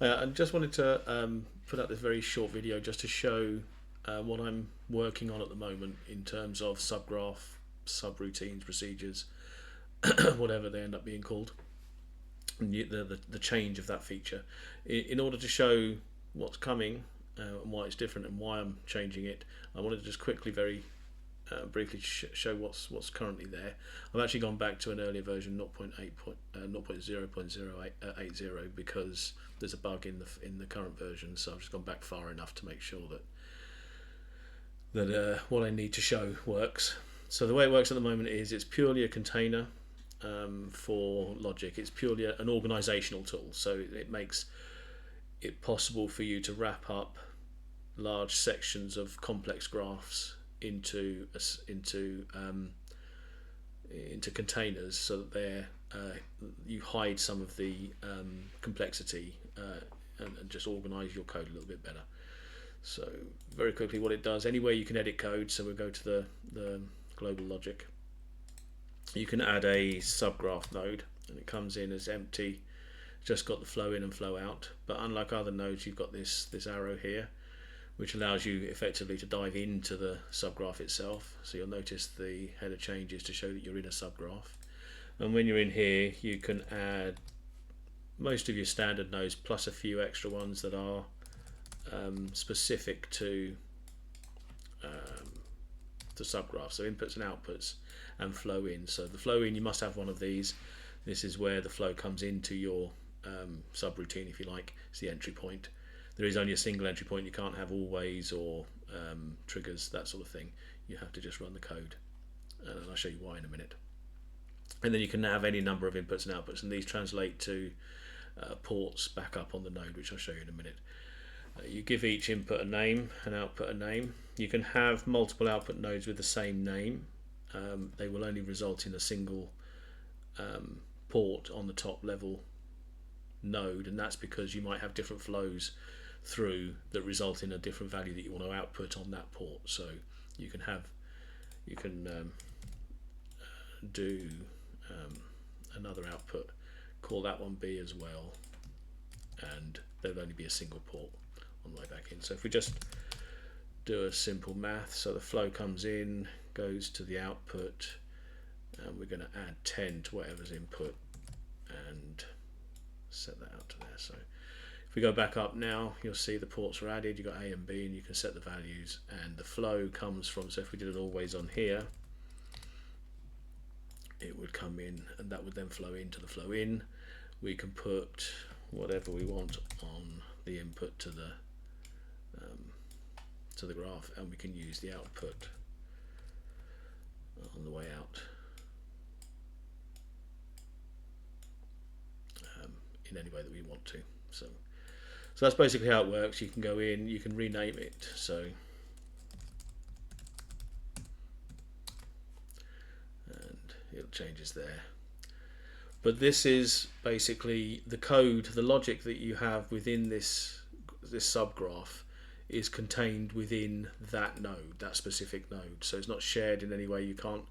I just wanted to put out this very short video just to show what I'm working on at the moment in terms of subgraph, subroutines, procedures, whatever they end up being called, and the change of that feature, in order to show what's coming and why it's different and why I'm changing it. I wanted to just quickly, very briefly show what's currently there. I've actually gone back to an earlier version, 0.0.0.080, because there's a bug in the current version. So I've just gone back far enough to make sure that what I need to show works. So the way it works at the moment is it's purely a container for logic. It's purely an organizational tool. So it makes it possible for you to wrap up large sections of complex graphs into containers, so that you hide some of the complexity and just organize your code a little bit better. So very quickly, what it does, anywhere you can edit code, so we'll go to the global logic. You can add a subgraph node, and it comes in as empty, just got the flow in and flow out. But unlike other nodes, you've got this arrow here, which allows you effectively to dive into the subgraph itself. So you'll notice the header changes to show that you're in a subgraph. And when you're in here, you can add most of your standard nodes plus a few extra ones that are specific to the subgraph. So inputs and outputs and flow in. So the flow in, you must have one of these. This is where the flow comes into your subroutine, if you like. It's the entry point. There is only a single entry point. You can't have always or triggers, that sort of thing. You have to just run the code, and I'll show you why in a minute. And then you can have any number of inputs and outputs, and these translate to ports back up on the node, which I'll show you in a minute. You give each input a name and output a name. You can have multiple output nodes with the same name. They will only result in a single port on the top level node, and that's because you might have different flows through that result in a different value that you want to output on that port. So you can do another output, call that one B as well, and there'll only be a single port on the way back in. So if we just do a simple math, so the flow comes in, goes to the output, and we're going to add 10 to whatever's input and set that out to there. So if we go back up now, you'll see the ports are added. You've got A and B, and you can set the values, and the flow comes from, so if we did it always on here, it would come in, and that would then flow into the flow in. We can put whatever we want on the input to the graph, and we can use the output on the way out in any way that we want to. So that's basically how it works. You can go in, you can rename it, so and it changes there. But this is basically the code, the logic that you have within this subgraph is contained within that node, that specific node. So it's not shared in any way. You can't,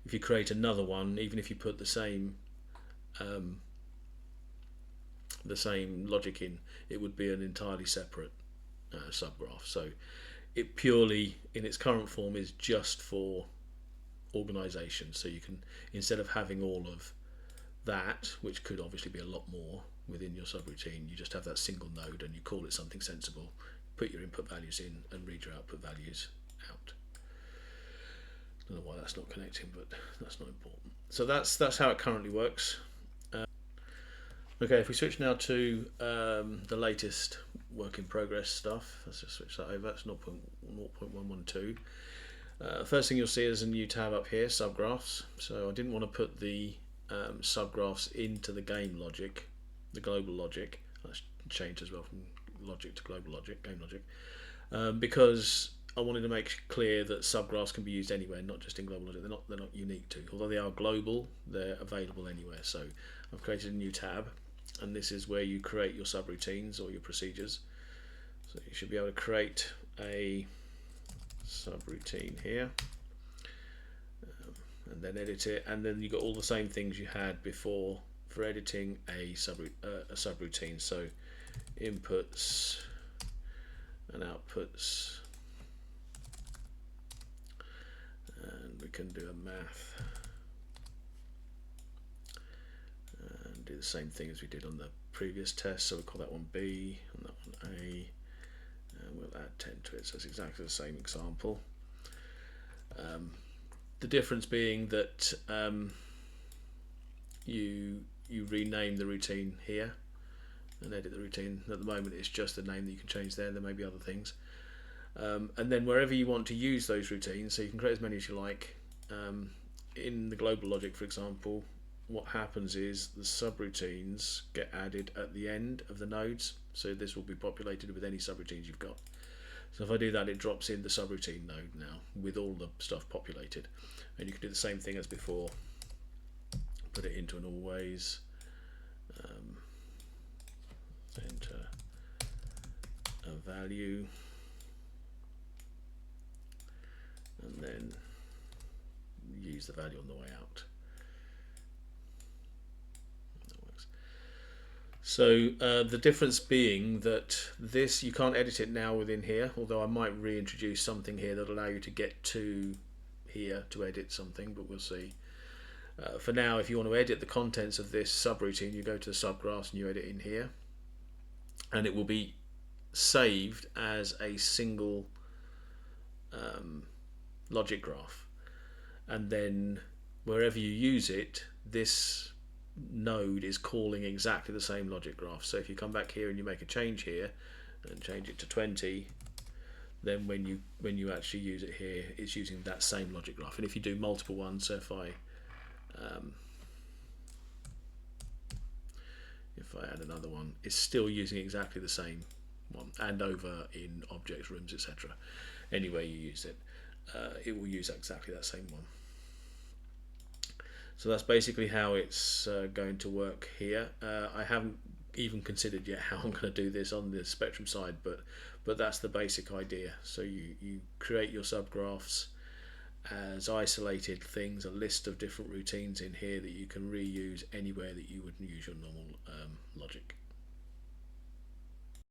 if you create another one, even if you put the same logic in, it would be an entirely separate subgraph. So it purely, in its current form, is just for organization. So you can, instead of having all of that, which could obviously be a lot more within your subroutine, you just have that single node and you call it something sensible, put your input values in and read your output values out. I don't know why that's not connecting, but that's not important. So that's how it currently works. Okay, if we switch now to the latest work in progress stuff, let's just switch that over. It's 0.112. First thing you'll see is a new tab up here, subgraphs. So I didn't want to put the subgraphs into the game logic, the global logic. That's changed as well from logic to global logic, game logic, because I wanted to make clear that subgraphs can be used anywhere, not just in global logic. They're not unique to. Although they are global, they're available anywhere. So I've created a new tab, and this is where you create your subroutines or your procedures. So you should be able to create a subroutine here, and then edit it, and then you've got all the same things you had before for editing a subroutine. So inputs and outputs, and we can do a math and do the same thing as we did on the previous test. So we'll call that one B and that one A, and we'll add 10 to it. So it's exactly the same example. The difference being that you rename the routine here and edit the routine. At the moment it's just the name that you can change there. There may be other things. And then wherever you want to use those routines, so you can create as many as you like. In the global logic, for example, what happens is the subroutines get added at the end of the nodes. So this will be populated with any subroutines you've got. So if I do that, it drops in the subroutine node now with all the stuff populated. And you can do the same thing as before. Put it into an always. Enter a value. And then use the value on the way out. That works. So the difference being that this, you can't edit it now within here, although I might reintroduce something here that will allow you to get to here to edit something, but we'll see. For now, if you want to edit the contents of this subroutine, you go to the subgraphs and you edit in here, and it will be saved as a single logic graph, and then wherever you use it, this node is calling exactly the same logic graph. So if you come back here and you make a change here and change it to 20, then when you actually use it here, it's using that same logic graph. And if you do multiple ones, so if I add another one, it's still using exactly the same one, and over in objects, rooms, etc. Anyway you use it, it will use exactly that same one. So that's basically how it's going to work here. I haven't even considered yet how I'm going to do this on the spectrum side, but that's the basic idea. So you create your subgraphs as isolated things, a list of different routines in here that you can reuse anywhere that you would use your normal logic.